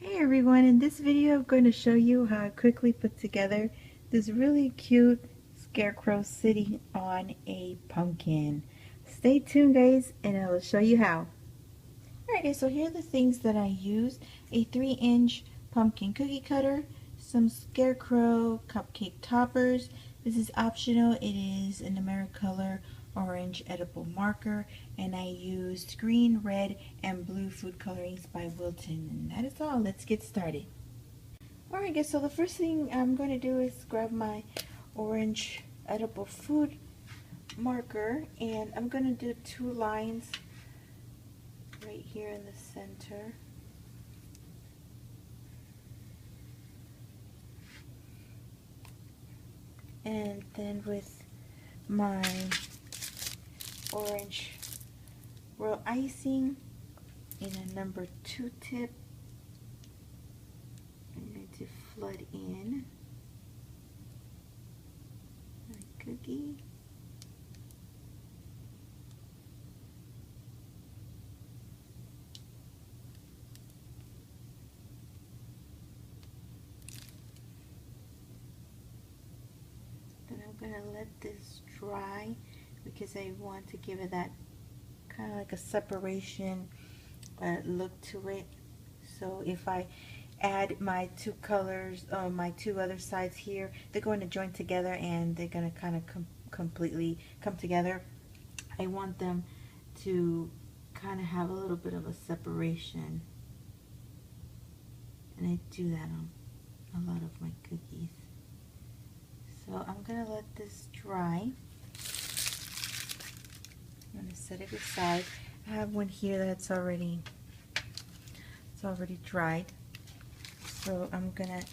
Hey everyone, in this video I'm going to show you how I quickly put together this really cute scarecrow sitting on a pumpkin. Stay tuned guys and I will show you how. Alright guys, so here are the things that I used. A 3-inch pumpkin cookie cutter, some scarecrow cupcake toppers. This is optional. It is an Americolor orange edible marker, and I used green, red, and blue food colorings by Wilton. And that is all. Let's get started. Alright guys, so the first thing I'm going to do is grab my orange edible food marker, and I'm going to do 2 lines right here in the center. And then with my orange royal icing in a number 2 tip, I'm going to flood in my cookie. Then I'm going to let this dry because I want to give it that kind of like a separation look to it. So if I add my 2 colors, my 2 other sides here, they're going to join together and they're going to kind of completely come together. I want them to kind of have a little bit of a separation, and I do that on a lot of my cookies. So I'm going to let this dry. I'm going to set it aside. I have one here that's already dried. So I'm going to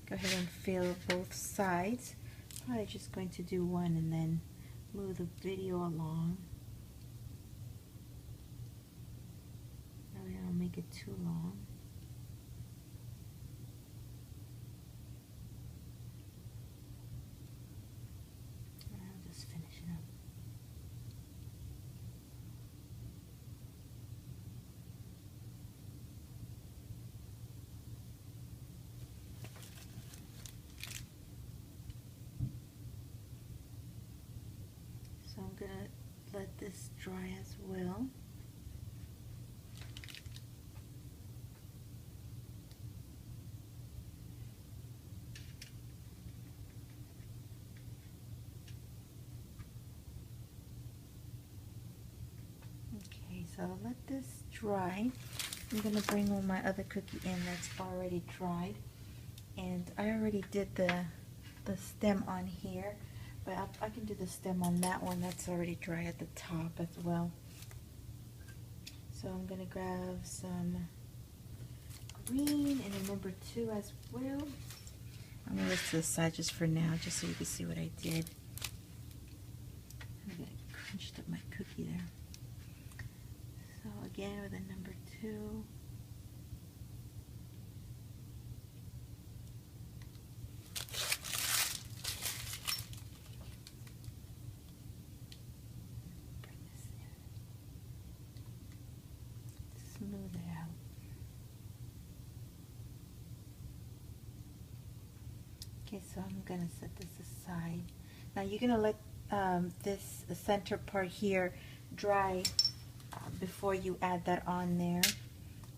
go ahead and fill both sides. Probably just going to do one and then move the video along. That way I don't make it too long. I'll just finish it up. So I'm going to let this dry as well. Okay, so I'll let this dry. I'm going to bring on my other cookie in that's already dried. And I already did the stem on here, but I can do the stem on that one that's already dry at the top as well. So I'm going to grab some green and a number 2 as well. I'm going to lift to the side just for now, just so you can see what I did. I'm going to crunch up my cookie there. So again with a number 2. Smooth it out. Okay, so I'm going to set this aside. Now you're going to let this center part here dry before you add that on there.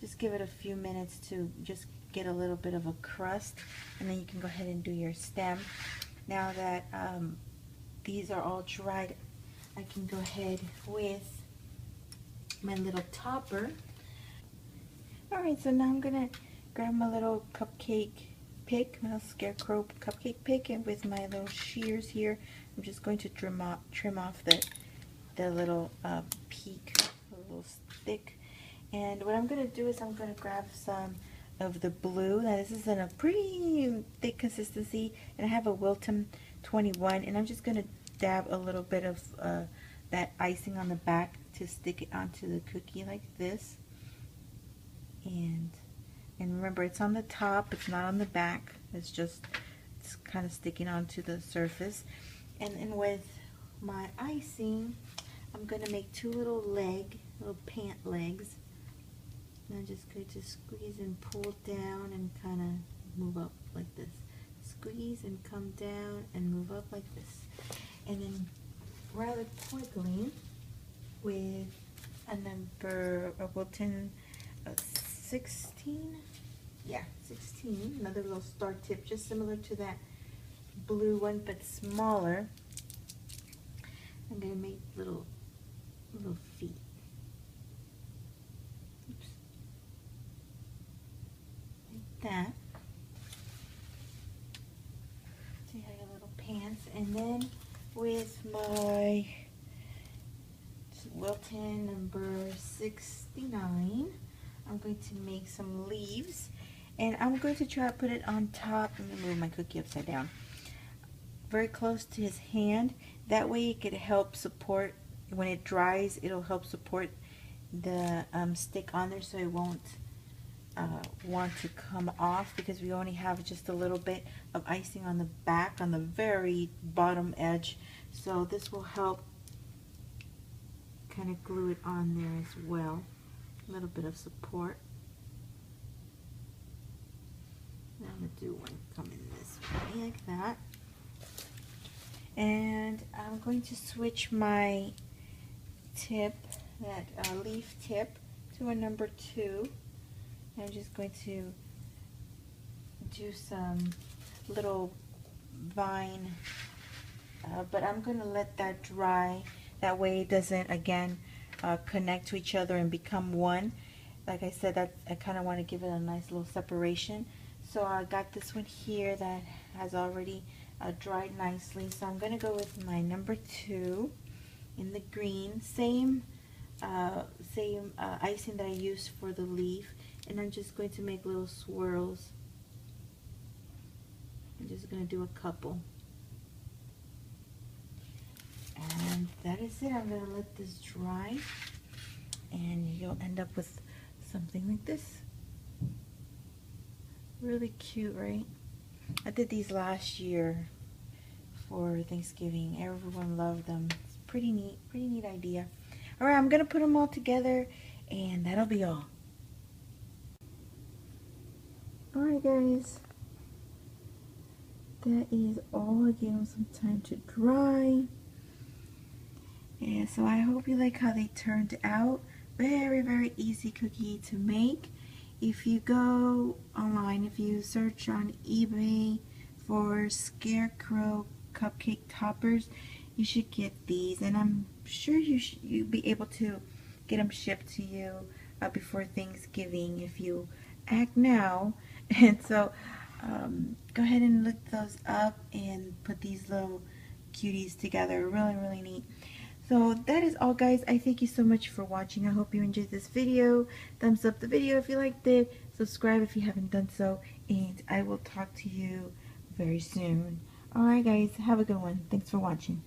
Just give it a few minutes to just get a little bit of a crust, and then you can go ahead and do your stem. Now that these are all dried, I can go ahead with my little topper. Alright, so now I'm going to grab my little cupcake pick, my little scarecrow cupcake pick, and with my little shears here, I'm just going to trim off the little peak, a little stick. And what I'm going to do is I'm going to grab some of the blue. Now this is in a pretty thick consistency, and I have a Wilton 21, and I'm just going to dab a little bit of that icing on the back to stick it onto the cookie like this. And remember, it's on the top, it's not on the back, it's kind of sticking onto the surface. And then with my icing, I'm going to make 2 little pant legs And I'm just going to squeeze and pull down and kind of move up like this. Squeeze and come down and move up like this. And then rather quickly with a number, a Wilton 16, yeah, 16, another little star tip, just similar to that blue one, but smaller. I'm gonna make little feet. Oops. Like that. See how I got little pants, and then with my Wilton number 69, I'm going to make some leaves, and I'm going to try to put it on top. Let me move my cookie upside down. Very close to his hand. That way it could help support, when it dries, it'll help support the stick on there so it won't want to come off, because we only have just a little bit of icing on the back, on the very bottom edge. So this will help kind of glue it on there as well. A little bit of support. And I'm going to do one coming this way like that. And I'm going to switch my tip, that leaf tip, to a number 2. I'm just going to do some little vine, but I'm going to let that dry. That way it doesn't, again, connect to each other and become one. Like I said, that I kind of want to give it a nice little separation. So I got this one here that has already dried nicely. So I'm going to go with my number 2 in the green. Same icing that I used for the leaf. And I'm just going to make little swirls. I'm just going to do a couple. And that is it. I'm going to let this dry. And you'll end up with something like this. Really cute, right? I did these last year for Thanksgiving. Everyone loved them. It's pretty neat idea. Alright, I'm going to put them all together, and that'll be all. Alright guys, that is all. I gave them some time to dry. And so I hope you like how they turned out. Very easy cookie to make. If you go online, if you search on eBay for Scarecrow cupcake toppers, you should get these, and I'm sure you'll be able to get them shipped to you before Thanksgiving if you act now. And so go ahead and look those up and put these little cuties together. Really neat. So that is all, guys. I thank you so much for watching. I hope you enjoyed this video. Thumbs up the video if you liked it. Subscribe if you haven't done so. And I will talk to you very soon. Alright guys, have a good one. Thanks for watching.